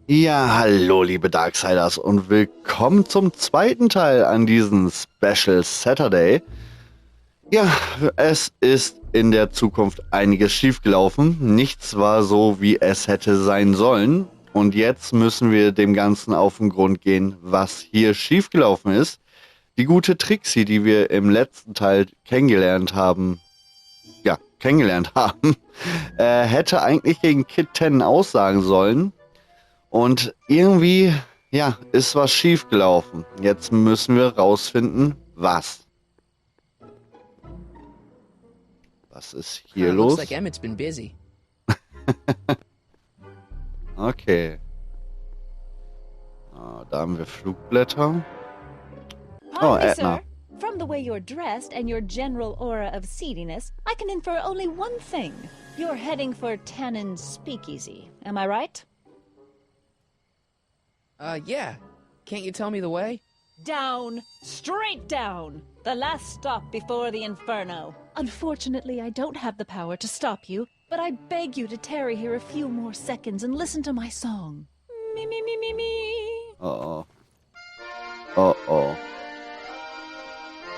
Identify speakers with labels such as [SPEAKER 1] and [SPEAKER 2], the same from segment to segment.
[SPEAKER 1] Ja, hallo liebe Darksiders und willkommen zum zweiten Teil an diesem Special Saturday. Ja, es ist in der Zukunft einiges schiefgelaufen. Nichts war so, wie es hätte sein sollen. Und jetzt müssen wir dem Ganzen auf den Grund gehen, was hier schiefgelaufen ist. Die gute Trixie, die wir im letzten Teil kennengelernt haben, hätte eigentlich gegen Kid 10 aussagen sollen. Und irgendwie, ja, ist was schiefgelaufen. Jetzt müssen wir rausfinden, was. Was ist hier
[SPEAKER 2] Looks like
[SPEAKER 1] los?
[SPEAKER 2] Emmett's been busy.
[SPEAKER 1] Okay. Da haben wir Flugblätter. Oh,
[SPEAKER 3] Pardon me,
[SPEAKER 1] Edna.
[SPEAKER 3] sir. From the way you're dressed and your general aura of seediness, I can infer only one thing. You're heading for Tannen's Speakeasy. Am I right?
[SPEAKER 2] Yeah. Can't you tell me the way?
[SPEAKER 3] Down! Straight down! The last stop before the Inferno. Unfortunately, I don't have the power to stop you, but I beg you to tarry here a few more seconds and listen to my song. Me, me, me, me, me.
[SPEAKER 1] Uh-oh. Uh-oh.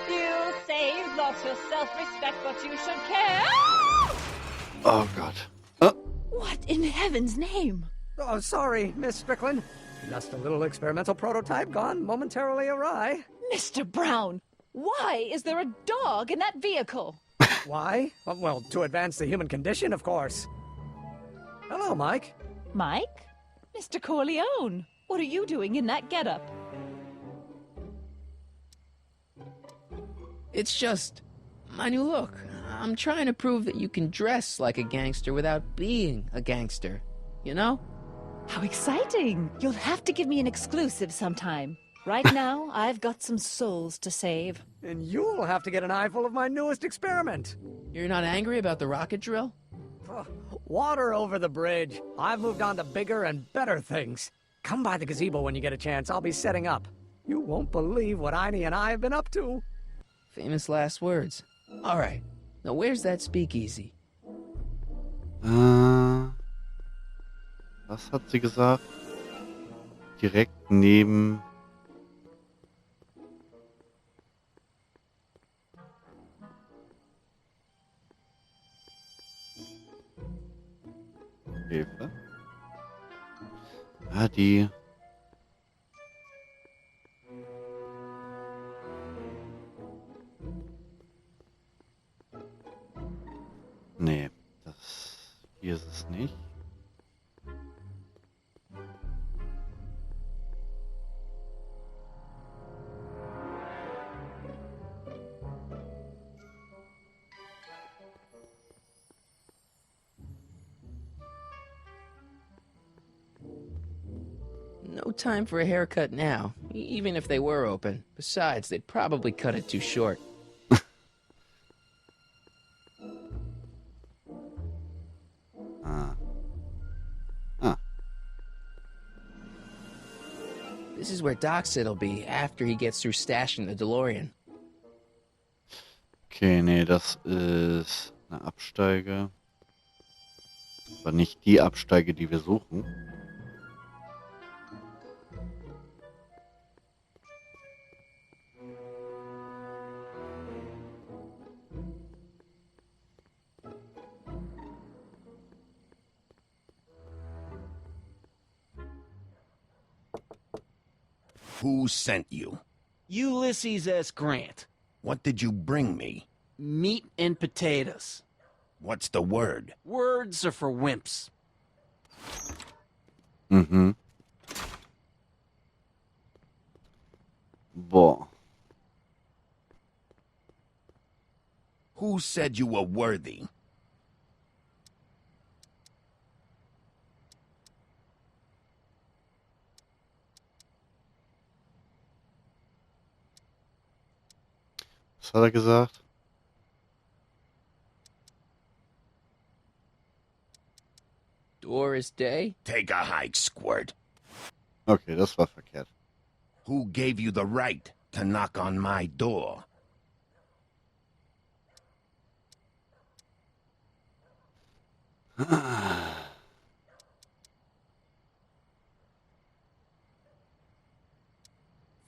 [SPEAKER 3] You saved, lost your self-respect, but you should care.
[SPEAKER 1] Oh Gott.
[SPEAKER 3] What in heaven's name?
[SPEAKER 4] Oh, sorry, Miss Strickland. Just a little experimental prototype gone momentarily awry.
[SPEAKER 3] Mr. Brown, why is there a dog in that vehicle?
[SPEAKER 4] Why? Well, to advance the human condition, of course. Hello, Mike.
[SPEAKER 3] Mike? Mr. Corleone, what are you doing in that getup?
[SPEAKER 2] It's just my new look. I'm trying to prove that you can dress like a gangster without being a gangster. You know?
[SPEAKER 3] How exciting! You'll have to give me an exclusive sometime. Right now, I've got some souls to save.
[SPEAKER 4] And you'll have to get an eyeful of my newest experiment.
[SPEAKER 2] You're not angry about the rocket drill?
[SPEAKER 4] Oh, water over the bridge. I've moved on to bigger and better things. Come by the gazebo when you get a chance. I'll be setting up. You won't believe what Einie and I have been up to.
[SPEAKER 2] Famous last words. Alright. Now where's that speakeasy?
[SPEAKER 1] Was hat sie gesagt? Direkt neben... Hilfe. Die... Nee, hier ist es nicht.
[SPEAKER 2] No time for a haircut now, even if they were open. Besides, they'd probably cut it too short. This is where Darkside'll be after he gets through stashing the DeLorean.
[SPEAKER 1] Okay, nee, das ist eine Absteige. Aber nicht die Absteige, die wir suchen.
[SPEAKER 5] Who sent you?
[SPEAKER 6] Ulysses S. Grant.
[SPEAKER 5] What did you bring me?
[SPEAKER 6] Meat and potatoes.
[SPEAKER 5] What's the word?
[SPEAKER 6] Words are for wimps.
[SPEAKER 1] Mhm. Boah.
[SPEAKER 5] Who said you were worthy?
[SPEAKER 1] Was hat er gesagt?
[SPEAKER 2] Doris Day?
[SPEAKER 5] Take a hike, Squirt.
[SPEAKER 1] Okay, das war verkehrt.
[SPEAKER 5] Who gave you the right to knock on my door?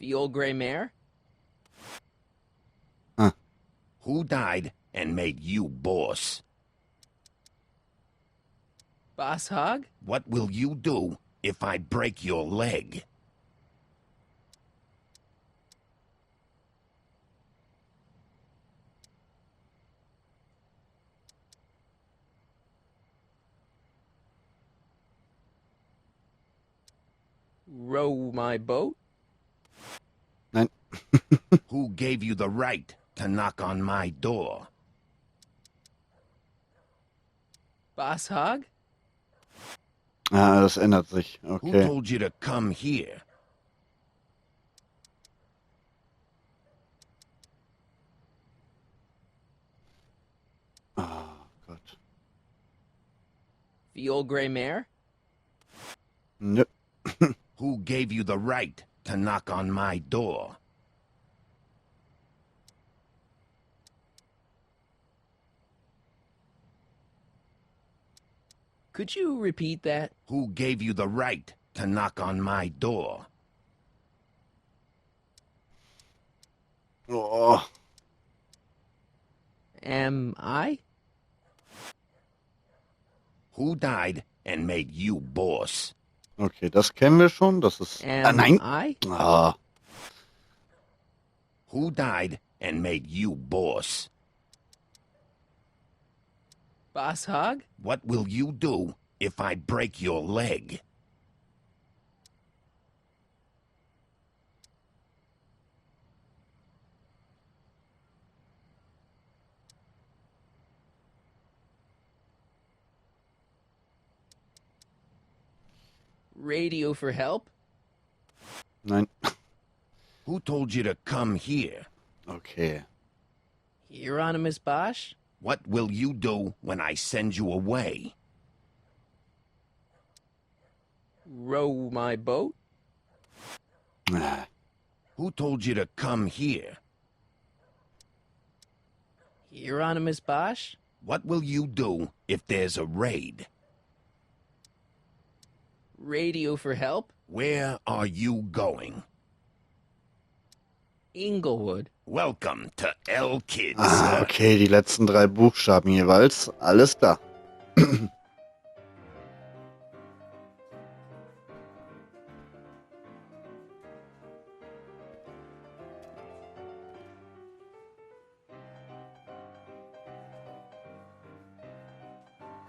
[SPEAKER 2] The old gray mare?
[SPEAKER 5] Who died and made you boss?
[SPEAKER 2] Boss Hog?
[SPEAKER 5] What will you do if I break your leg?
[SPEAKER 2] Row my boat?
[SPEAKER 1] Nein.
[SPEAKER 5] Who gave you the right to knock on my door?
[SPEAKER 2] Boss Hog?
[SPEAKER 1] Ah, das ändert sich.
[SPEAKER 5] Who
[SPEAKER 1] Okay.
[SPEAKER 5] told you to come here?
[SPEAKER 1] Oh Gott.
[SPEAKER 2] The old gray mare?
[SPEAKER 1] Nö.
[SPEAKER 5] Who gave you the right to knock on my door?
[SPEAKER 2] Could you repeat that?
[SPEAKER 5] Who gave you the right to knock on my door?
[SPEAKER 1] Oh.
[SPEAKER 2] Am I?
[SPEAKER 5] Who died and made you boss?
[SPEAKER 1] Okay, das kennen wir schon. Das ist.
[SPEAKER 2] Am
[SPEAKER 1] Nein.
[SPEAKER 2] I?
[SPEAKER 1] Ah.
[SPEAKER 5] Who died and made you boss?
[SPEAKER 2] Boss Hog?
[SPEAKER 5] What will you do if I break your leg?
[SPEAKER 2] Radio for help?
[SPEAKER 1] Nein.
[SPEAKER 5] Who told you to come here?
[SPEAKER 1] Okay.
[SPEAKER 2] Hieronymus Bosch?
[SPEAKER 5] What will you do when I send you away?
[SPEAKER 2] Row my boat?
[SPEAKER 1] Ah.
[SPEAKER 5] Who told you to come here?
[SPEAKER 2] Hieronymus Bosch?
[SPEAKER 5] What will you do if there's a raid?
[SPEAKER 2] Radio for help?
[SPEAKER 5] Where are you going?
[SPEAKER 2] Inglewood.
[SPEAKER 5] Welcome to L Kids.
[SPEAKER 1] Ah, okay, die letzten 3 Buchstaben jeweils. Alles klar.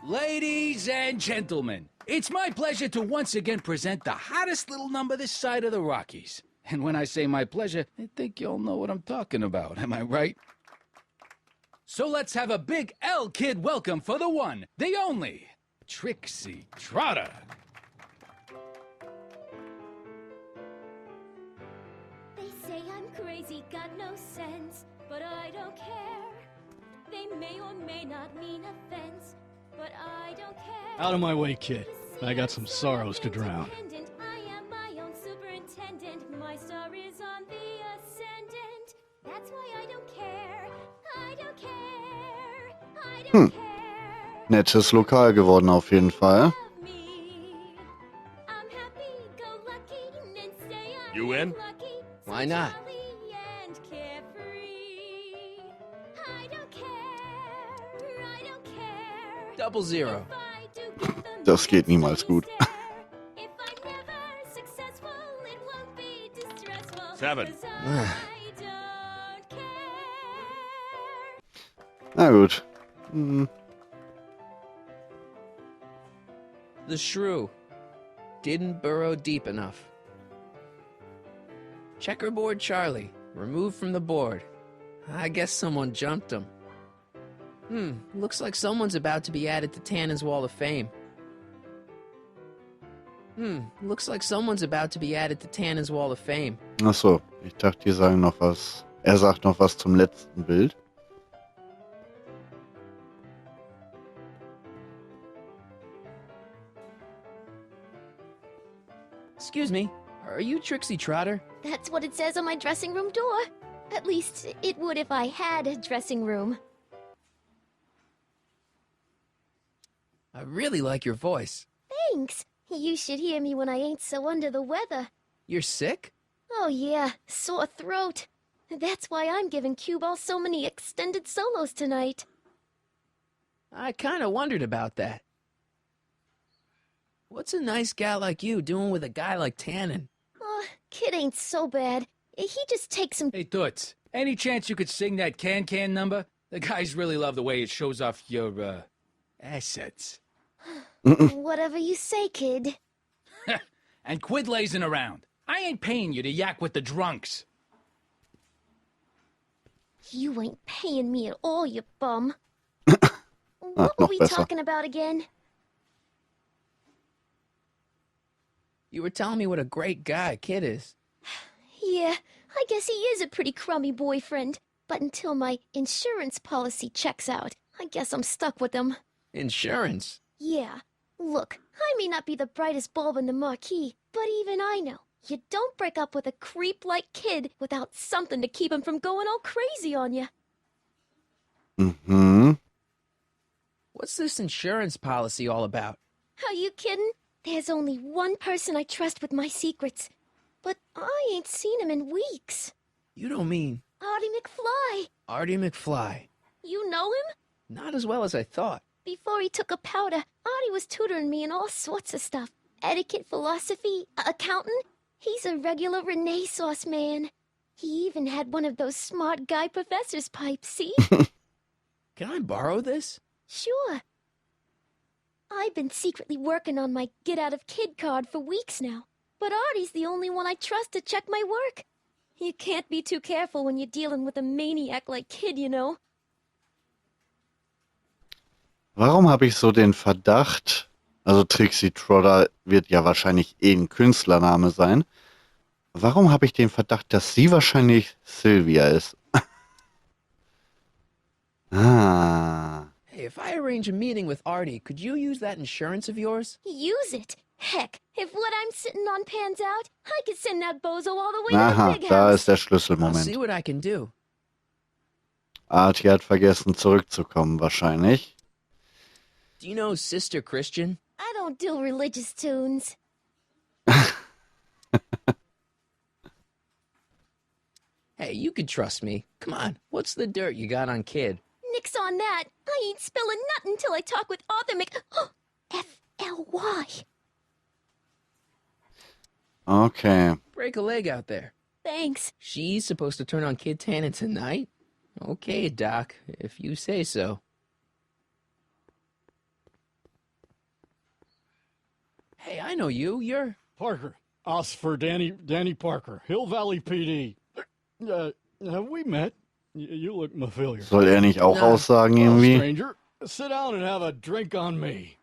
[SPEAKER 7] Ladies and gentlemen, it's my pleasure to once again present the hottest little number this side of the Rockies. And when I say my pleasure, I think you'll know what I'm talking about, am I right? So let's have a big L-Kid welcome for the one, the only, Trixie Trotter.
[SPEAKER 8] They say I'm crazy, got no sense, but I don't care. They may or may not mean offense, but I don't care.
[SPEAKER 9] Out of my way, kid. I got some sorrows to drown.
[SPEAKER 8] I am my own superintendent. My star is on the ascendant. That's why I don't care. I don't care. I don't care.
[SPEAKER 1] Nettes Lokal geworden auf jeden Fall.
[SPEAKER 8] Love me. I'm happy, go lucky, and say I'm
[SPEAKER 6] You in?
[SPEAKER 8] lucky.
[SPEAKER 2] Why not?
[SPEAKER 8] Jolly and carefree. I don't care. I don't care.
[SPEAKER 2] 00.
[SPEAKER 8] If I do get the
[SPEAKER 1] Das geht niemals gut.
[SPEAKER 8] If I'm never successful, it won't be distressful.
[SPEAKER 6] 7.
[SPEAKER 8] 'Cause I don't care.
[SPEAKER 1] Na gut. Hm.
[SPEAKER 2] The shrew. Didn't burrow deep enough. Checkerboard Charlie. Removed from the board. I guess someone jumped him. Looks like someone's about to be added to Tannen's Wall of Fame. Looks like someone's about to be added to Tannen's Wall of Fame.
[SPEAKER 1] Ach so, ich dachte, die sagen noch was. Er sagt noch was zum letzten Bild.
[SPEAKER 2] Excuse me, are you Trixie Trotter?
[SPEAKER 8] That's what it says on my dressing room door. At least, it would if I had a dressing room.
[SPEAKER 2] I really like your voice.
[SPEAKER 8] Thanks. You should hear me when I ain't so under the weather.
[SPEAKER 2] You're sick?
[SPEAKER 8] Oh yeah, sore throat. That's why I'm giving Cue Ball so many extended solos tonight.
[SPEAKER 2] I kinda wondered about that. What's a nice gal like you doing with a guy like Tannen?
[SPEAKER 8] Oh, Kid ain't so bad. He just takes some...
[SPEAKER 7] Hey, Toots, any chance you could sing that can number? The guys really love the way it shows off your, assets.
[SPEAKER 8] Whatever you say, kid.
[SPEAKER 7] And quit lazing around. I ain't paying you to yak with the drunks.
[SPEAKER 8] You ain't paying me at all, you bum. What were
[SPEAKER 1] Noch
[SPEAKER 8] we
[SPEAKER 1] besser.
[SPEAKER 8] talking about again?
[SPEAKER 2] You were telling me what a great guy Kid is.
[SPEAKER 8] Yeah, I guess he is a pretty crummy boyfriend. But until my insurance policy checks out, I guess I'm stuck with him.
[SPEAKER 2] Insurance?
[SPEAKER 8] Yeah. Look, I may not be the brightest bulb in the marquee, but even I know you don't break up with a creep like Kid without something to keep him from going all crazy on you.
[SPEAKER 1] Mhm.
[SPEAKER 2] What's this insurance policy all about?
[SPEAKER 8] Are you kidding? There's only one person I trust with my secrets, but I ain't seen him in weeks.
[SPEAKER 2] You don't mean
[SPEAKER 8] Artie McFly.
[SPEAKER 2] Artie McFly?
[SPEAKER 8] You know him?
[SPEAKER 2] Not as well as I thought.
[SPEAKER 8] Before he took a powder, Artie was tutoring me in all sorts of stuff. Etiquette, philosophy, accounting. He's a regular Renaissance man. He even had one of those smart guy professor's pipes, see?
[SPEAKER 2] Can I borrow this?
[SPEAKER 8] Sure. I've been secretly working on my Get Out of Kid card for weeks now. But Artie's the only one I trust to check my work. You can't be too careful when you're dealing with a maniac like Kid, you know.
[SPEAKER 1] Warum habe ich so den Verdacht, also Trixie Trotter wird ja wahrscheinlich ein Künstlername sein. Warum habe ich den Verdacht, dass sie wahrscheinlich Sylvia ist? Ah.
[SPEAKER 2] Hey, if I arrange a meeting with Artie, could you use that insurance of yours?
[SPEAKER 8] Use it. Heck, if what I'm sitting on pans out, I could send that bozo all the way to
[SPEAKER 1] Aha,
[SPEAKER 8] the big
[SPEAKER 1] da
[SPEAKER 8] house.
[SPEAKER 1] ist der
[SPEAKER 2] I'll
[SPEAKER 1] Schlüsselmoment.
[SPEAKER 2] see what I can do.
[SPEAKER 1] Artie hat vergessen zurückzukommen wahrscheinlich.
[SPEAKER 2] Do you know Sister Christian?
[SPEAKER 8] I don't do religious tunes.
[SPEAKER 2] Hey, you can trust me. Come on, what's the dirt you got on Kid?
[SPEAKER 8] Nix on that. I ain't spilling nothing till I talk with Arthur F-L-Y.
[SPEAKER 1] Okay.
[SPEAKER 2] Break a leg out there.
[SPEAKER 8] Thanks.
[SPEAKER 2] She's supposed to turn on Kid Tannen tonight? Okay, Doc, if you say so. Hey, I know you. You're...
[SPEAKER 9] Parker. Us for Danny Parker. Hill Valley PD. Have we met? You look familiar.
[SPEAKER 1] Soll er nicht auch
[SPEAKER 2] Na,
[SPEAKER 1] aussagen
[SPEAKER 9] Well,
[SPEAKER 1] irgendwie?
[SPEAKER 9] stranger, sit down and have a drink on me.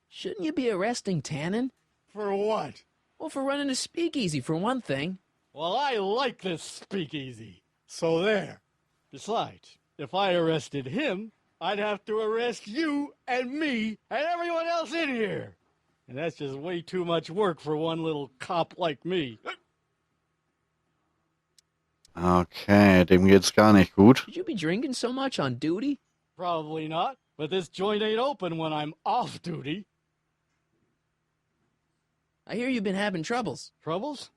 [SPEAKER 2] Shouldn't you be arresting Tannen?
[SPEAKER 9] For what?
[SPEAKER 2] Well, for running a speakeasy, for one thing.
[SPEAKER 9] Well, I like this speakeasy. So there. Besides, if I arrested him, I'd have to arrest you and me and everyone else in here. And that's just way too much work for one little cop like me.
[SPEAKER 1] Okay, dem geht's gar nicht gut.
[SPEAKER 2] Should you be drinking so much on duty?
[SPEAKER 9] Probably not, but this joint ain't open when I'm off duty.
[SPEAKER 2] I hear you've been having troubles.
[SPEAKER 9] Troubles?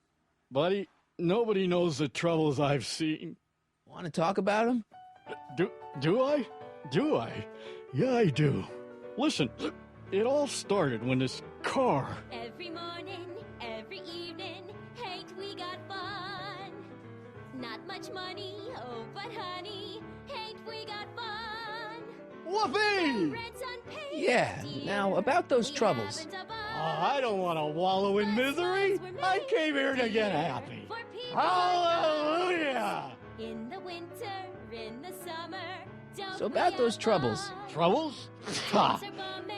[SPEAKER 9] Buddy, nobody knows the troubles I've seen.
[SPEAKER 2] Want to talk about them?
[SPEAKER 9] Do I? Do I? Yeah, I do. Listen, it all started when this car...
[SPEAKER 8] Every morning, every evening, ain't we got fun? Not much money, oh, but honey, ain't we got fun?
[SPEAKER 9] Whoopee!
[SPEAKER 8] Rent's unpaid,
[SPEAKER 2] Yeah, now about those
[SPEAKER 8] we
[SPEAKER 2] troubles.
[SPEAKER 8] haven't a bun.
[SPEAKER 9] I don't want to wallow in misery. I came here to get happy.
[SPEAKER 8] For people
[SPEAKER 9] Hallelujah!
[SPEAKER 8] in the winter, in the summer, don't
[SPEAKER 2] So about
[SPEAKER 8] we have
[SPEAKER 2] those troubles.
[SPEAKER 8] fun?
[SPEAKER 9] Troubles? Ha!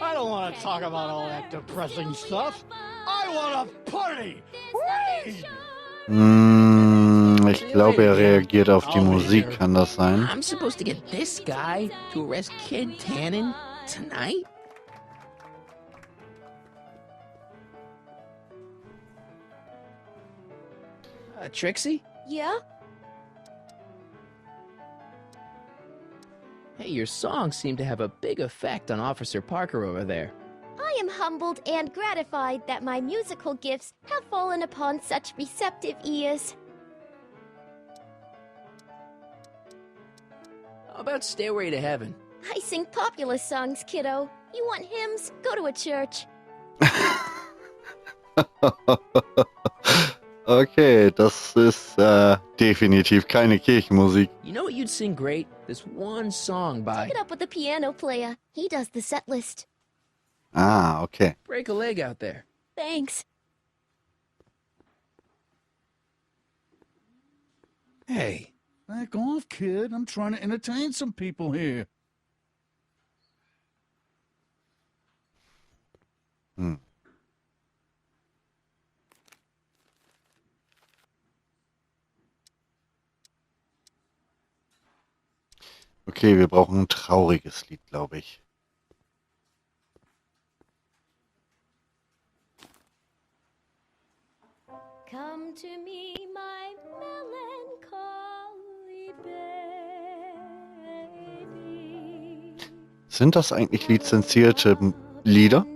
[SPEAKER 9] I don't want to talk about all that depressing stuff. I want to party! Whee!
[SPEAKER 1] Ich glaube, er reagiert auf die Musik, kann das sein?
[SPEAKER 2] I'm supposed to get this guy to arrest Kid Tannen tonight? Trixie?
[SPEAKER 8] Yeah?
[SPEAKER 2] Hey, your songs seem to have a big effect on Officer Parker over there.
[SPEAKER 8] I I am humbled and gratified that my musical gifts have fallen upon such receptive ears.
[SPEAKER 2] How about Stairway to Heaven?
[SPEAKER 8] I sing popular songs, kiddo. You want hymns? Go to a church.
[SPEAKER 1] Okay, das ist definitiv keine Kirchenmusik.
[SPEAKER 2] You know what you'd sing great? This one song by...
[SPEAKER 8] Get up with the piano player. He does the set list.
[SPEAKER 1] Ah, okay.
[SPEAKER 2] Break a leg out there.
[SPEAKER 8] Thanks.
[SPEAKER 7] Hey, back off, kid. I'm trying to entertain some people here.
[SPEAKER 1] Okay, wir brauchen ein trauriges Lied, glaube ich.
[SPEAKER 8] Come to me, my melancholy baby.
[SPEAKER 1] Sind das eigentlich lizenzierte Lieder?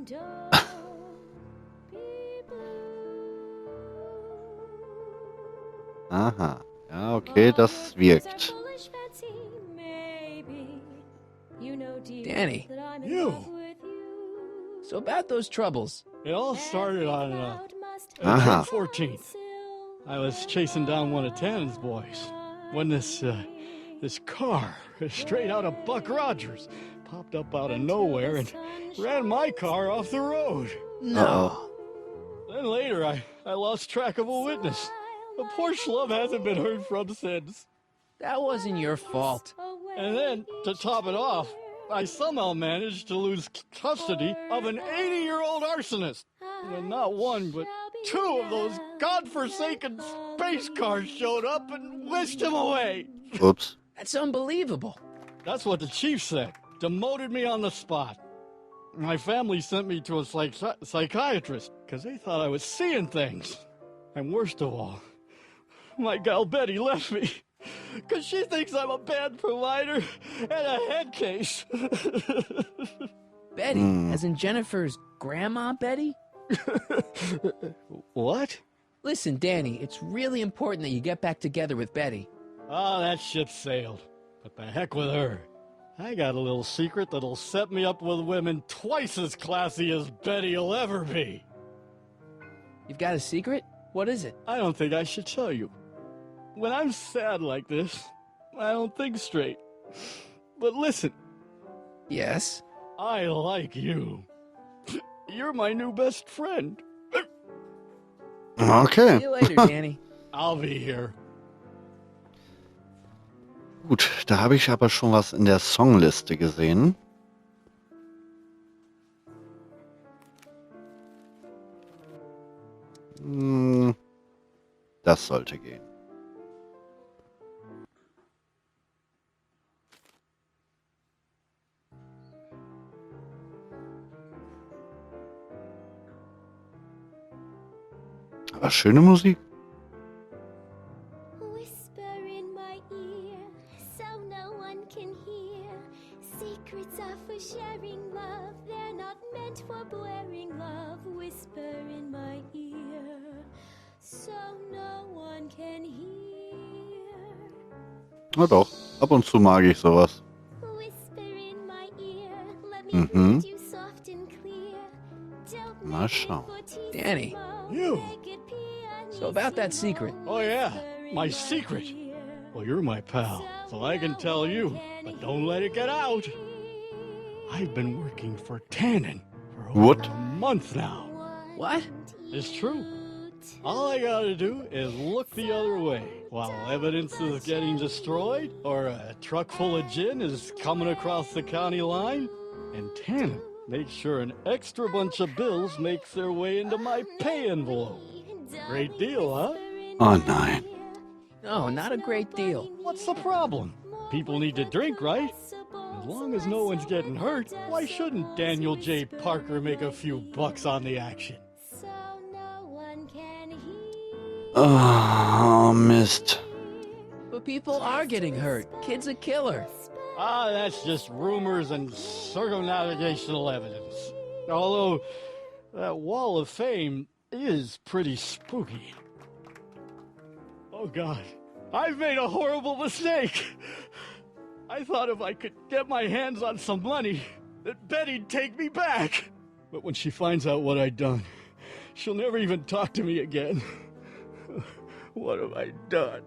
[SPEAKER 1] Aha, ja, okay, das wirkt.
[SPEAKER 2] Danny.
[SPEAKER 9] You!
[SPEAKER 2] So about those troubles.
[SPEAKER 9] It all started on
[SPEAKER 1] Aha.
[SPEAKER 9] June 14th. I was chasing down one of Tannen's boys when this car, straight out of Buck Rogers, popped up out of nowhere and ran my car off the road.
[SPEAKER 2] No.
[SPEAKER 9] Then later, I lost track of a witness. The poor schlub hasn't been heard from since.
[SPEAKER 2] That wasn't your fault.
[SPEAKER 9] And then, to top it off, I somehow managed to lose custody of an 80-year-old arsonist. And not one, but two of those godforsaken space cars showed up and whisked him away.
[SPEAKER 1] Oops.
[SPEAKER 2] That's unbelievable.
[SPEAKER 9] That's what the chief said. Demoted me on the spot. My family sent me to a psychiatrist because they thought I was seeing things. And worst of all, my gal Betty left me because she thinks I'm a bad provider and a head case.
[SPEAKER 2] Betty, as in Jennifer's grandma Betty?
[SPEAKER 9] What?
[SPEAKER 2] Listen, Danny, it's really important that you get back together with Betty.
[SPEAKER 9] Oh, that ship sailed. But the heck with her. I got a little secret that'll set me up with women twice as classy as Betty will ever be.
[SPEAKER 2] You've got a secret? What is it?
[SPEAKER 9] I don't think I should tell you. When I'm sad like this, I don't think straight. But listen.
[SPEAKER 2] Yes?
[SPEAKER 9] I like you. You're my new best friend.
[SPEAKER 1] Okay.
[SPEAKER 2] See you later, Danny.
[SPEAKER 9] I'll be here.
[SPEAKER 1] Gut, da habe ich aber schon was in der Songliste gesehen. Das sollte gehen. Aber schöne Musik.
[SPEAKER 8] Whisper in my ear, so no one can hear. Secrets are for sharing love, they're not meant for blaring love. Whisper in my ear, so no one can hear.
[SPEAKER 1] Na doch, ab und zu mag ich sowas.
[SPEAKER 8] Whisper in my ear, let me hold you soft and clear. Don't
[SPEAKER 1] Mal schauen.
[SPEAKER 2] Danny.
[SPEAKER 9] You.
[SPEAKER 2] So about that secret.
[SPEAKER 9] Oh yeah, my secret. Well, you're my pal, so I can tell you, but don't let it get out. I've been working for Tannen for over a month now.
[SPEAKER 2] What?
[SPEAKER 9] It's true. All I gotta do is look the other way while evidence is getting destroyed or a truck full of gin is coming across the county line, and Tannen makes sure an extra bunch of bills makes their way into my pay envelope. Great deal, huh?
[SPEAKER 1] Oh nein.
[SPEAKER 2] No, not a great deal.
[SPEAKER 9] What's the problem? People need to drink, right? As long as no one's getting hurt, why shouldn't Daniel J. Parker make a few bucks on the action?
[SPEAKER 1] Oh, Mist.
[SPEAKER 2] But people are getting hurt. Kid's a killer.
[SPEAKER 9] Ah, that's just rumors and circumnavigational evidence. Although, that wall of fame is pretty spooky. Oh God, I've made a horrible mistake. I thought if I could get my hands on some money, that Betty'd take me back. But when she finds out what I'd done, she'll never even talk to me again. What have I done?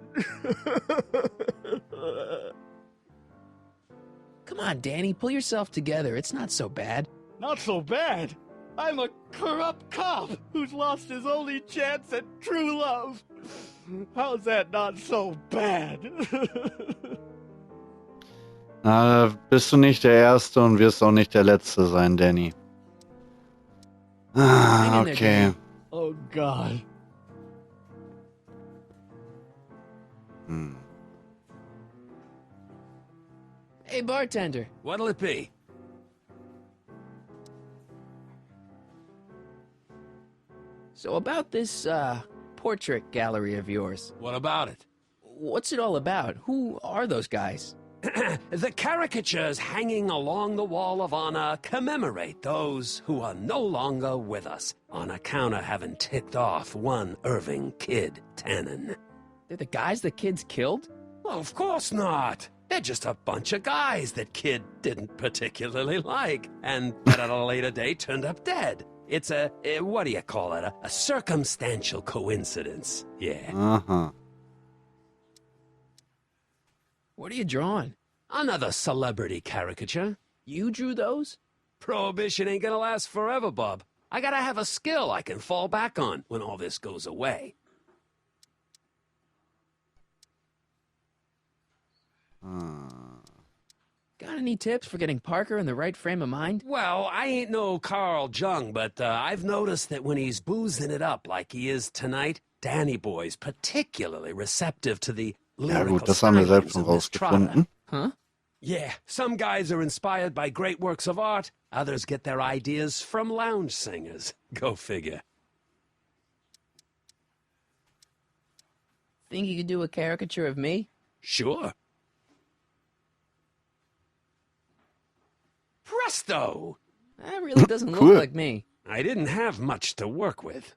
[SPEAKER 2] Come on, Danny, pull yourself together. It's not so bad.
[SPEAKER 9] Not so bad. I'm a corrupt cop who's lost his only chance at true love. How's that not so bad?
[SPEAKER 1] Bist du nicht der Erste und wirst auch nicht der Letzte sein, Danny. Ah, okay.
[SPEAKER 9] Oh God.
[SPEAKER 2] Hey, bartender.
[SPEAKER 6] What'll it be?
[SPEAKER 2] So about this, portrait gallery of yours.
[SPEAKER 6] What about it?
[SPEAKER 2] What's it all about? Who are those guys?
[SPEAKER 10] The caricatures hanging along the wall of honor commemorate those who are no longer with us on account of having ticked off one Irving Kid Tannen.
[SPEAKER 2] They're the guys the kids killed?
[SPEAKER 10] Well, of course not. They're just a bunch of guys that Kid didn't particularly like, and that at a later date turned up dead. It's what do you call it? A circumstantial coincidence. Yeah.
[SPEAKER 1] Aha.
[SPEAKER 2] What are you drawing?
[SPEAKER 10] Another celebrity caricature.
[SPEAKER 2] You drew those?
[SPEAKER 10] Prohibition ain't gonna last forever, Bob. I gotta have a skill I can fall back on when all this goes away.
[SPEAKER 2] Got any tips for getting Parker in the right frame of mind?
[SPEAKER 10] Well, I ain't no Carl Jung, but I've noticed that when he's boozing it up like he is tonight, Danny Boy's particularly receptive to the
[SPEAKER 1] Ja
[SPEAKER 10] lyrical
[SPEAKER 1] gut, das haben wir selbst
[SPEAKER 10] stylings
[SPEAKER 1] schon
[SPEAKER 10] of Miss Trotter.
[SPEAKER 1] rausgefunden.
[SPEAKER 2] Huh?
[SPEAKER 10] Yeah, some guys are inspired by great works of art. Others get their ideas from lounge singers. Go figure.
[SPEAKER 2] Think you could do a caricature of me?
[SPEAKER 10] Sure. Presto!
[SPEAKER 2] That really doesn't
[SPEAKER 1] Cool.
[SPEAKER 2] look like me.
[SPEAKER 10] I didn't have much to work with.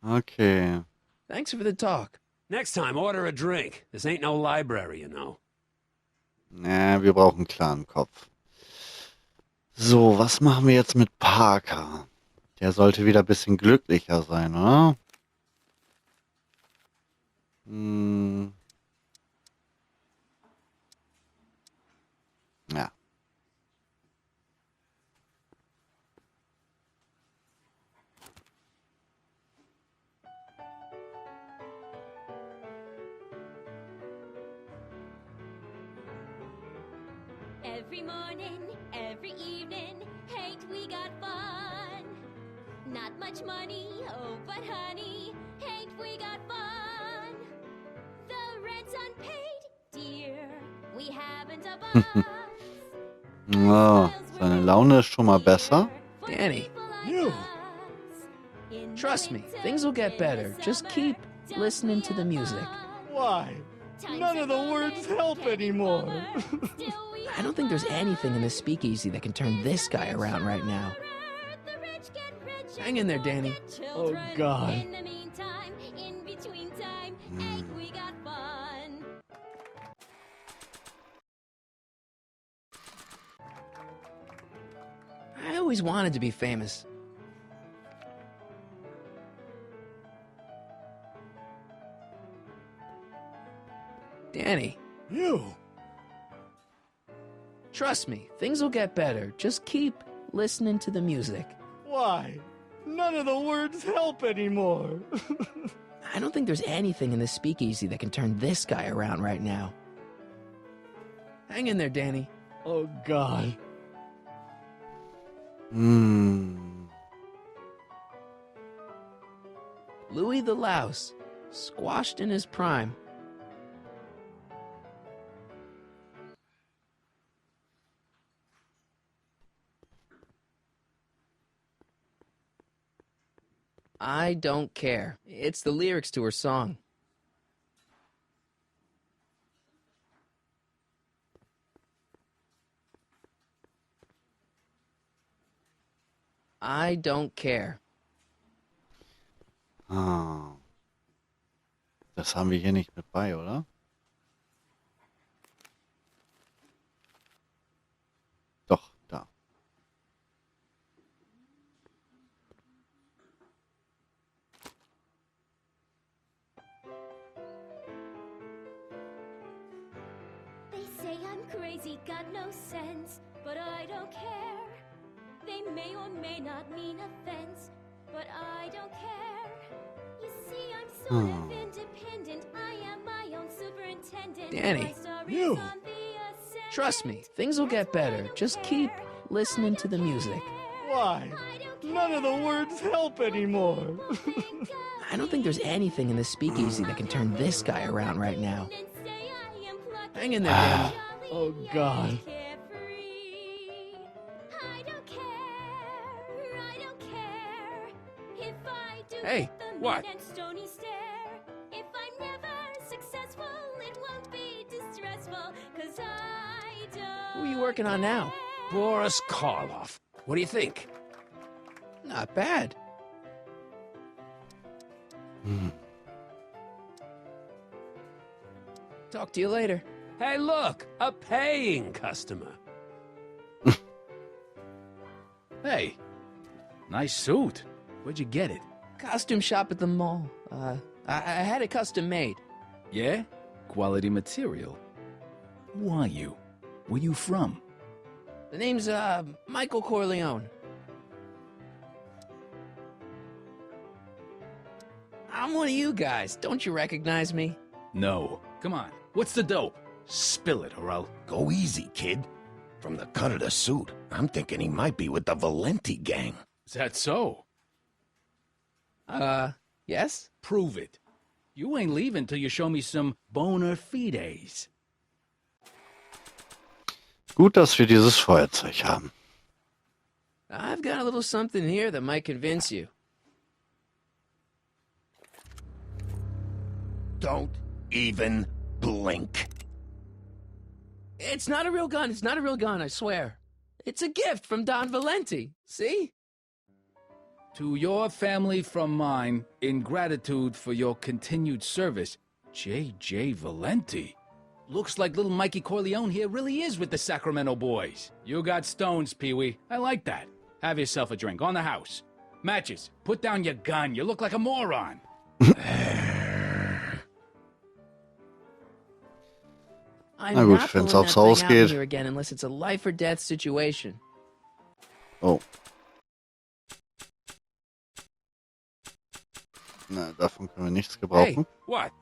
[SPEAKER 1] Okay.
[SPEAKER 2] Thanks for the talk.
[SPEAKER 10] Next time, order a drink. This ain't no library, you know.
[SPEAKER 1] Wir brauchen einen klaren Kopf. So, was machen wir jetzt mit Parker? Der sollte wieder ein bisschen glücklicher sein, oder? Ja.
[SPEAKER 8] Every morning, every evening, ain't we got fun? Not much money, oh but honey, ain't we got fun? The rent's unpaid, dear, we haven't a bus.
[SPEAKER 1] Oh, seine Laune ist schon mal besser.
[SPEAKER 2] Danny.
[SPEAKER 9] You.
[SPEAKER 2] Trust me, things will get better. Just keep listening to the music.
[SPEAKER 9] Why? None of the words help anymore.
[SPEAKER 2] I don't think there's anything in this speakeasy that can turn this guy around right now. Hang in there, Danny.
[SPEAKER 9] Oh God.
[SPEAKER 8] In the meantime, in between time, ain't we got fun?
[SPEAKER 2] I always wanted to be famous. Danny.
[SPEAKER 9] You.
[SPEAKER 2] Trust me, things will get better. Just keep listening to the music.
[SPEAKER 9] Why? None of the words help anymore.
[SPEAKER 2] I don't think there's anything in this speakeasy that can turn this guy around right now. Hang in there, Danny.
[SPEAKER 9] Oh God.
[SPEAKER 2] Louis the Louse, squashed in his prime. I don't care. It's the lyrics to her song. I don't care.
[SPEAKER 1] Ah. Das haben wir hier nicht mit bei, oder? Doch, da.
[SPEAKER 8] They say I'm crazy, got no sense, but I don't care. They may or may not mean offense, but I don't care. You see, I'm sort of independent. I am my own superintendent.
[SPEAKER 2] Danny,
[SPEAKER 8] My star is
[SPEAKER 2] you.
[SPEAKER 8] on the ascendant.
[SPEAKER 2] Trust me, things will get better. Just keep listening to the music.
[SPEAKER 9] Why? None of the words help anymore.
[SPEAKER 2] I don't think there's anything in the speakeasy that can turn this guy around right now. Hang in there, Danny.
[SPEAKER 9] Oh, God.
[SPEAKER 2] Hey, what?
[SPEAKER 8] If I'm never successful, it won't be distressful, 'cause I don't.
[SPEAKER 2] Who are you working on now?
[SPEAKER 10] Boris Karloff. What do you think?
[SPEAKER 2] Not bad. Talk to you later.
[SPEAKER 10] Hey, look, a paying customer.
[SPEAKER 7] Hey, nice suit. Where'd you get it?
[SPEAKER 2] Costume shop at the mall. I had it custom made.
[SPEAKER 7] Yeah? Quality material. Who are you? Where you from?
[SPEAKER 2] The name's, Michael Corleone. I'm one of you guys. Don't you recognize me?
[SPEAKER 7] No. Come on. What's the dope? Spill it, or I'll...
[SPEAKER 5] Go easy, kid. From the cut of the suit, I'm thinking he might be with the Valenti gang.
[SPEAKER 7] Is that so?
[SPEAKER 2] Yes?
[SPEAKER 7] Prove it. You ain't leaving till you show me some bona fides.
[SPEAKER 1] Gut, dass wir dieses Feuerzeug haben.
[SPEAKER 2] I've got a little something here that might convince you.
[SPEAKER 5] Don't even blink.
[SPEAKER 2] It's not a real gun. It's not a real gun, I swear. It's a gift from Don Valenti. See?
[SPEAKER 7] To your family from mine, in gratitude for your continued service, J.J. Valenti. Looks like little Mikey Corleone here really is with the Sacramento boys. You got stones, Pee-wee. I like that. Have yourself a drink on the house. Matches, put down your gun. You look like a moron.
[SPEAKER 2] I'm
[SPEAKER 1] Na gut,
[SPEAKER 2] not
[SPEAKER 1] wenn's
[SPEAKER 2] pulling
[SPEAKER 1] aufs
[SPEAKER 2] that
[SPEAKER 1] Haus
[SPEAKER 2] thing out
[SPEAKER 1] geht.
[SPEAKER 2] here again unless it's a life or death situation.
[SPEAKER 1] Oh. Na, davon können wir nichts
[SPEAKER 2] Hey,
[SPEAKER 1] gebrauchen.
[SPEAKER 10] What?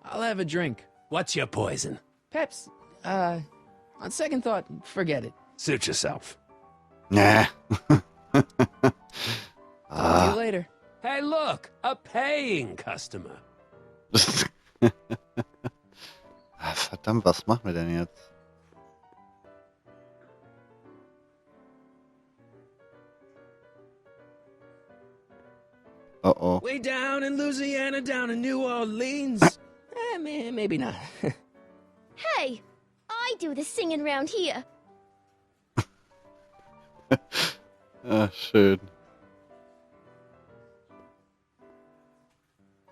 [SPEAKER 2] I'll have a drink.
[SPEAKER 10] What's your poison?
[SPEAKER 2] Peps, on second thought, forget it.
[SPEAKER 10] Suit yourself.
[SPEAKER 1] Nah.
[SPEAKER 2] Talk to you later.
[SPEAKER 10] Hey, look, a paying customer.
[SPEAKER 1] Ah, verdammt, was machen wir denn jetzt? Oh.
[SPEAKER 2] Way down in Louisiana, down in New Orleans. Maybe not.
[SPEAKER 8] Hey, I do the singing round here.
[SPEAKER 1] Ah, schön.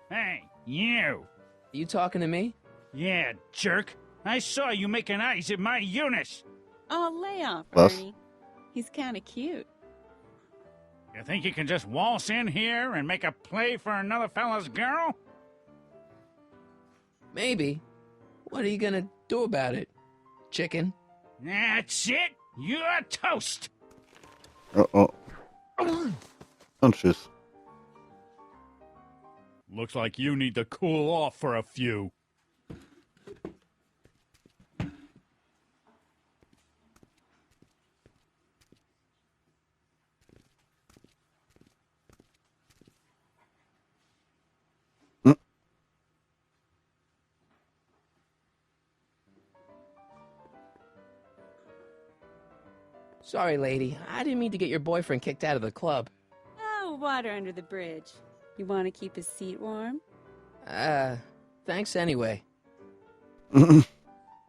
[SPEAKER 11] Hey, you!
[SPEAKER 2] You talking to me?
[SPEAKER 11] Yeah, jerk. I saw you making eyes at my Eunice.
[SPEAKER 12] Oh, lay off,
[SPEAKER 1] Was?
[SPEAKER 12] Ernie. He's kind of cute.
[SPEAKER 11] You think you can just waltz in here and make a play for another fella's girl?
[SPEAKER 2] Maybe. What are you gonna do about it, chicken?
[SPEAKER 11] That's it. You're toast.
[SPEAKER 1] Oh. Und tschüss.
[SPEAKER 11] Looks like you need to cool off for a few.
[SPEAKER 2] Sorry, lady. I didn't mean to get your boyfriend kicked out of the club.
[SPEAKER 12] Oh, water under the bridge. You want to keep his seat warm?
[SPEAKER 2] Thanks anyway.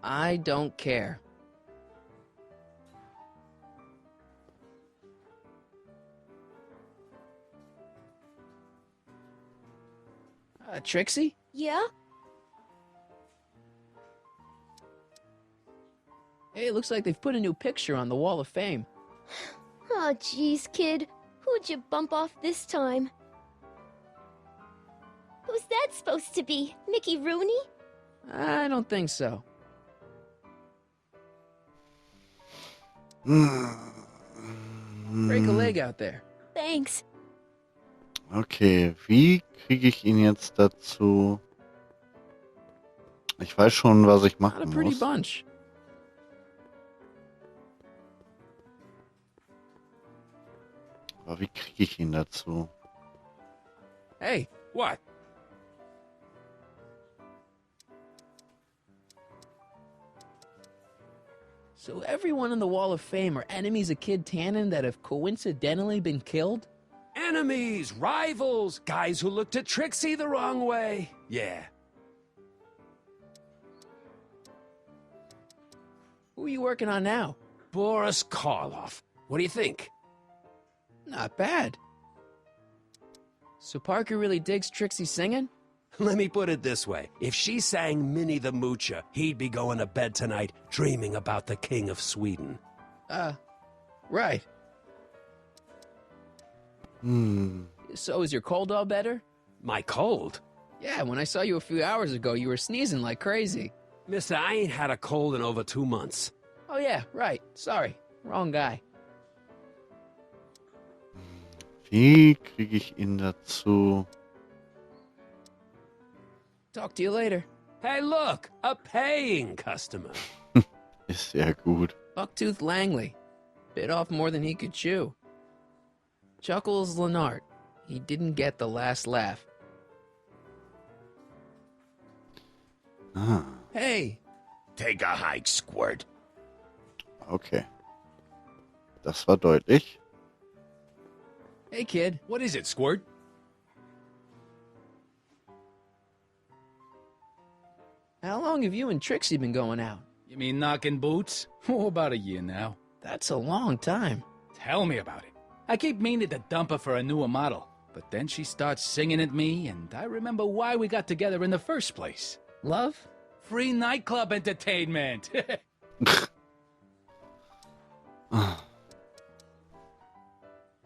[SPEAKER 2] I don't care. Trixie?
[SPEAKER 8] Yeah?
[SPEAKER 2] Hey, it looks like they've put a new picture on the Wall of Fame.
[SPEAKER 8] Oh, jeez, kid. Who'd you bump off this time? Who's that supposed to be? Mickey Rooney?
[SPEAKER 2] I don't think so. Break a leg out there.
[SPEAKER 8] Thanks.
[SPEAKER 1] Okay, wie kriege ich ihn jetzt dazu? Ich weiß schon, was ich
[SPEAKER 2] Not a
[SPEAKER 1] machen
[SPEAKER 2] pretty
[SPEAKER 1] muss.
[SPEAKER 2] bunch.
[SPEAKER 1] Aber wie kriege ich ihn dazu?
[SPEAKER 2] Hey,
[SPEAKER 10] What?
[SPEAKER 2] so everyone in the Wall of Fame are enemies of Kid Tannen that have coincidentally been killed?
[SPEAKER 10] Enemies, rivals, guys who looked at Trixie the wrong way. Yeah.
[SPEAKER 2] Who are you working on now?
[SPEAKER 10] Boris Karloff. What do you think?
[SPEAKER 2] Not bad. So Parker really digs Trixie singing?
[SPEAKER 10] Let me put it this way. If she sang Minnie the Moocher, he'd be going to bed tonight dreaming about the King of Sweden.
[SPEAKER 2] Right. So is your cold all better?
[SPEAKER 10] My cold?
[SPEAKER 2] Yeah, when I saw you a few hours ago, you were sneezing like crazy.
[SPEAKER 10] Mister, I ain't had a cold in over 2 months.
[SPEAKER 2] Oh yeah, right. Sorry. Wrong guy.
[SPEAKER 1] Wie kriege ich ihn dazu?
[SPEAKER 2] Talk to you later.
[SPEAKER 10] Hey, look! A paying customer.
[SPEAKER 1] Ist sehr gut.
[SPEAKER 2] Bucktooth Langley. Bit off more than he could chew. Chuckles Lenart. He didn't get the last laugh.
[SPEAKER 1] Ah,
[SPEAKER 2] Hey!
[SPEAKER 5] Take a hike, Squirt.
[SPEAKER 1] okay. Das war deutlich.
[SPEAKER 2] Hey, kid.
[SPEAKER 7] What is it, Squirt?
[SPEAKER 2] How long have you and Trixie been going out?
[SPEAKER 7] You mean knocking boots? Oh, about a year now.
[SPEAKER 2] That's a long time.
[SPEAKER 7] Tell me about it. I keep meaning to dump her for a newer model, but then she starts singing at me, and I remember why we got together in the first place.
[SPEAKER 2] Love?
[SPEAKER 7] Free nightclub entertainment.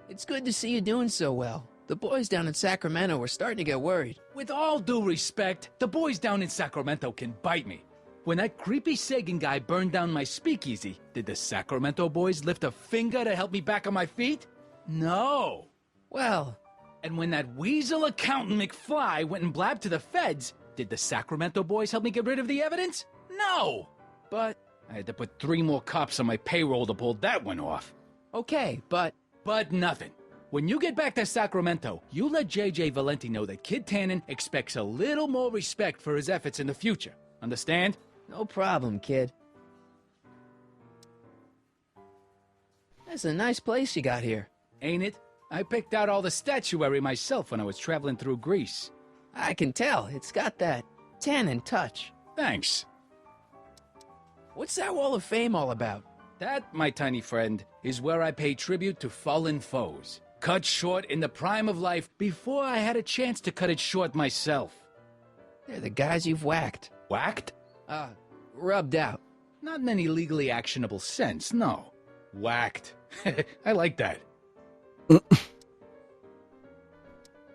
[SPEAKER 2] It's good to see you doing so well. The boys down in Sacramento were starting to get worried.
[SPEAKER 7] With all due respect, the boys down in Sacramento can bite me. When that creepy Sagan guy burned down my speakeasy, did the Sacramento boys lift a finger to help me back on my feet? No.
[SPEAKER 2] Well,
[SPEAKER 7] And when that weasel accountant McFly went and blabbed to the feds, did the Sacramento boys help me get rid of the evidence? No. But I had to put 3 more cops on my payroll to pull that one off.
[SPEAKER 2] okay, but
[SPEAKER 7] But nothing. When you get back to Sacramento, you let JJ Valenti know that Kid Tannen expects a little more respect for his efforts in the future. Understand?
[SPEAKER 2] no problem, kid. That's a nice place you got here.
[SPEAKER 7] Ain't it? I picked out all the statuary myself when I was traveling through Greece.
[SPEAKER 2] I can tell. It's got that Tannen touch.
[SPEAKER 7] Thanks.
[SPEAKER 2] What's that Wall of Fame all about?
[SPEAKER 7] That, my tiny friend, is where I pay tribute to fallen foes. Cut short in the prime of life before I had a chance to cut it short myself.
[SPEAKER 2] They're the guys you've whacked.
[SPEAKER 7] Whacked?
[SPEAKER 2] Rubbed out.
[SPEAKER 7] Not in any legally actionable sense, no. Whacked. I like that.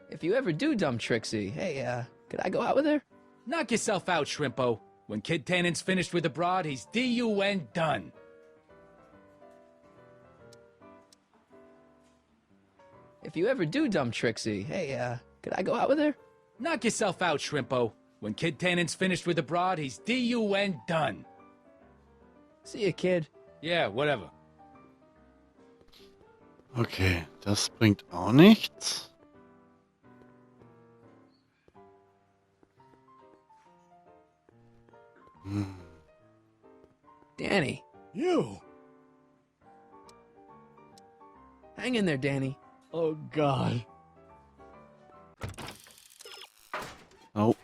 [SPEAKER 2] If you ever do dump Trixie, hey, could I go out with her?
[SPEAKER 7] Knock yourself out, Shrimpo. When Kid Tannen's finished with the broad, he's D-U-N done.
[SPEAKER 2] If you ever do dump Trixie, hey, could I go out with her?
[SPEAKER 7] Knock yourself out, Shrimpo. When Kid Tannen's finished with the broad, he's D-U-N done.
[SPEAKER 2] See ya, kid.
[SPEAKER 7] Yeah, whatever.
[SPEAKER 1] Okay, das bringt auch nichts.
[SPEAKER 2] Danny.
[SPEAKER 9] You?
[SPEAKER 2] Hang in there, Danny.
[SPEAKER 9] Oh, God.
[SPEAKER 1] Oh.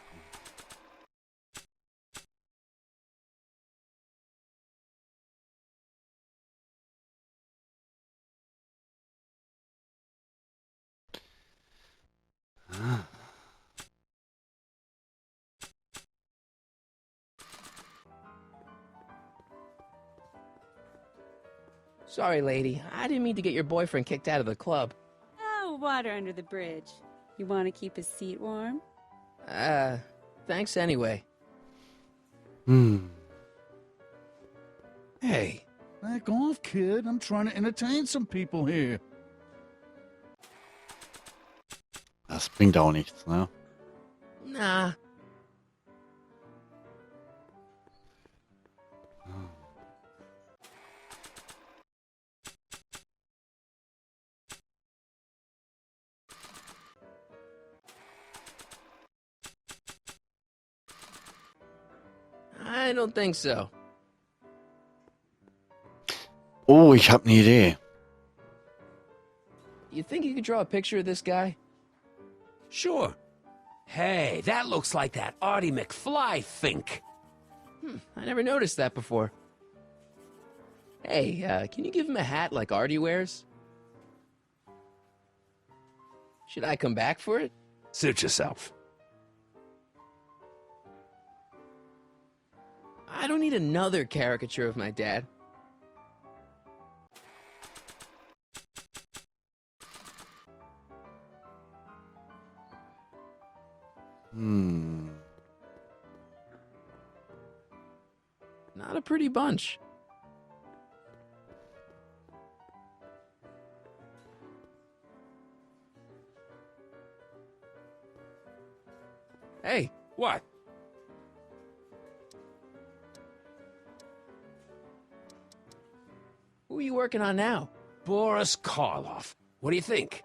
[SPEAKER 2] Sorry, lady. I didn't mean to get your boyfriend kicked out of the club.
[SPEAKER 12] Oh, water under the bridge. You want to keep his seat warm?
[SPEAKER 2] Thanks anyway.
[SPEAKER 7] Hey, back off, kid. I'm trying to entertain some people here.
[SPEAKER 1] Das bringt auch nichts, ne?
[SPEAKER 2] Nah. I don't think so.
[SPEAKER 1] Oh, ich habe eine Idee.
[SPEAKER 2] You think you could draw a picture of this guy?
[SPEAKER 10] Sure. Hey, that looks like that Artie McFly think.
[SPEAKER 2] I never noticed that before. Hey, can you give him a hat like Artie wears? Should I come back for it?
[SPEAKER 10] Suit yourself.
[SPEAKER 2] I don't need another caricature of my dad. Not a pretty bunch. Hey,
[SPEAKER 10] What?
[SPEAKER 2] who are you working on now?
[SPEAKER 10] Boris Karloff. What do you think?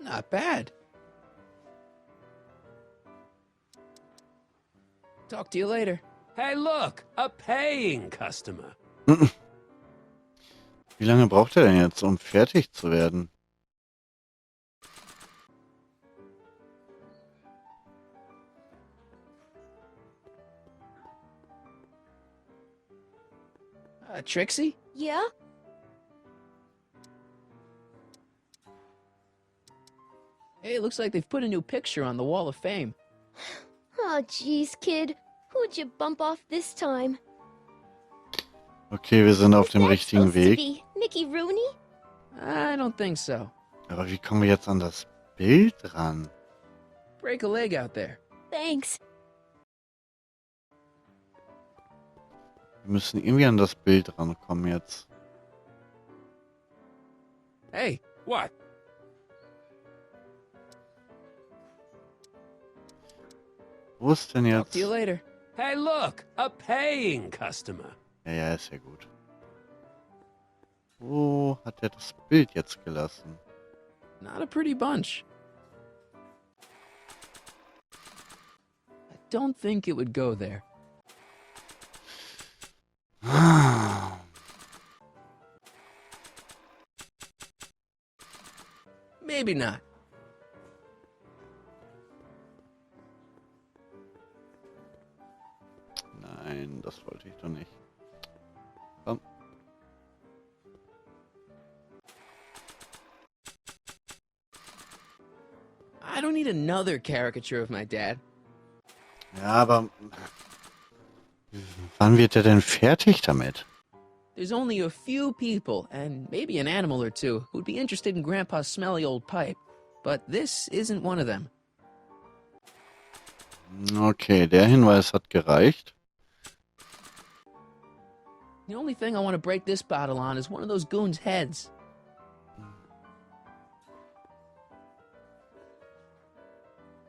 [SPEAKER 2] Not bad. Talk to you later.
[SPEAKER 10] Hey, look, a paying customer.
[SPEAKER 1] Wie lange braucht er denn jetzt, um fertig zu werden?
[SPEAKER 2] Trixie?
[SPEAKER 8] Yeah?
[SPEAKER 2] Hey, it looks like they've put a new picture on the Wall of Fame.
[SPEAKER 8] Oh, jeez, kid. Who'd you bump off this time?
[SPEAKER 1] Okay, wir sind auf dem
[SPEAKER 8] Is that
[SPEAKER 1] richtigen
[SPEAKER 8] supposed to
[SPEAKER 1] Weg.
[SPEAKER 8] be Mickey Rooney?
[SPEAKER 2] I don't think so.
[SPEAKER 1] Aber wie kommen wir jetzt an das Bild ran?
[SPEAKER 2] Break a leg out there.
[SPEAKER 8] Thanks.
[SPEAKER 1] Wir müssen irgendwie an das Bild rankommen jetzt.
[SPEAKER 2] Hey,
[SPEAKER 10] What?
[SPEAKER 1] Wo ist denn
[SPEAKER 2] talk
[SPEAKER 1] jetzt?
[SPEAKER 2] to you later.
[SPEAKER 10] Hey, look, a paying customer.
[SPEAKER 1] Ja, ist ja gut. Wo hat er das Bild jetzt gelassen?
[SPEAKER 2] Not a pretty bunch. I don't think it would go there. Maybe not.
[SPEAKER 1] Nein, das wollte ich doch nicht. Komm.
[SPEAKER 2] I don't need another caricature of my dad.
[SPEAKER 1] Ja, aber wann wird er denn fertig damit?
[SPEAKER 2] There's only a few people, and maybe an animal or two, who'd be interested in Grandpa's smelly old pipe. But this isn't one of them.
[SPEAKER 1] Okay, der Hinweis hat gereicht.
[SPEAKER 2] The only thing I want to break this bottle on is one of those goons' heads.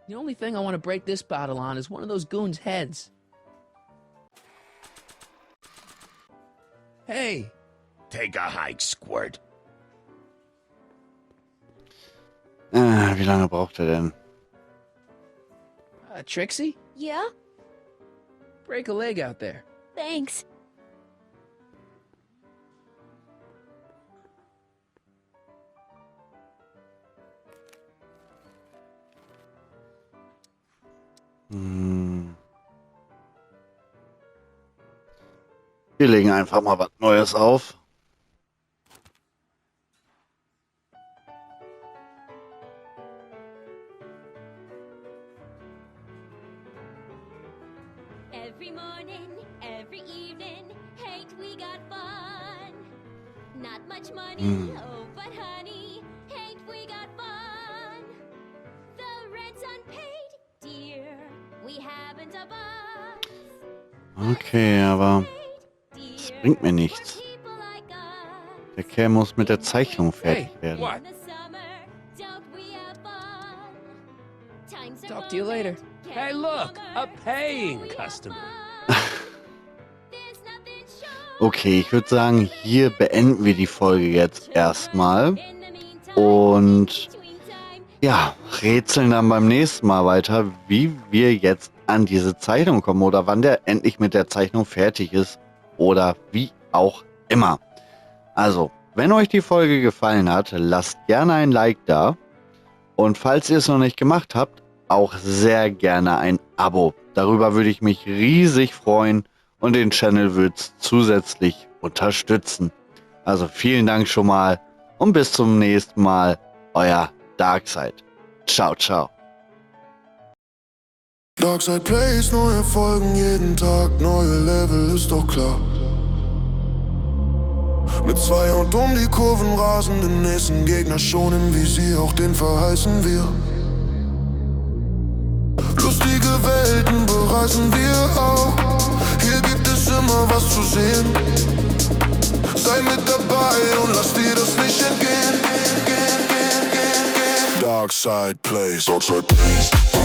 [SPEAKER 2] The only thing I want to break this bottle on is one of those goons' heads. Hey!
[SPEAKER 5] Take a hike, Squirt.
[SPEAKER 1] Wie lange braucht er denn?
[SPEAKER 2] Trixie?
[SPEAKER 8] Yeah?
[SPEAKER 2] Break a leg out there.
[SPEAKER 8] Thanks.
[SPEAKER 1] Wir legen einfach mal was Neues auf.
[SPEAKER 8] Every morning, every evening, hate we got fun.
[SPEAKER 1] Hm. Okay, aber das bringt mir nichts. Der Kerl muss mit der Zeichnung fertig werden.
[SPEAKER 6] What?
[SPEAKER 2] Talk to you later.
[SPEAKER 10] Hey, look, a paying customer.
[SPEAKER 1] Okay, ich würde sagen, hier beenden wir die Folge jetzt erstmal. Und ja, rätseln dann beim nächsten Mal weiter, wie wir jetzt an diese Zeichnung kommen oder wann der endlich mit der Zeichnung fertig ist oder wie auch immer. Also, wenn euch die Folge gefallen hat, lasst gerne ein Like da. Und falls ihr es noch nicht gemacht habt, auch sehr gerne ein Abo. Darüber würde ich mich riesig freuen und den Channel würde es zusätzlich unterstützen. Also vielen Dank schon mal und bis zum nächsten Mal. Euer Darkside. Ciao, ciao.
[SPEAKER 13] Darkside Plays, neue Folgen jeden Tag, neue Level, ist doch klar. Mit 2 und um die Kurven rasen, den nächsten Gegner schon im Visier, auch den verheißen wir. Lustige Welten bereisen wir auch, hier gibt es immer was zu sehen. Sei mit dabei und lass dir das nicht entgehen. Darkside Plays, Darkside Plays.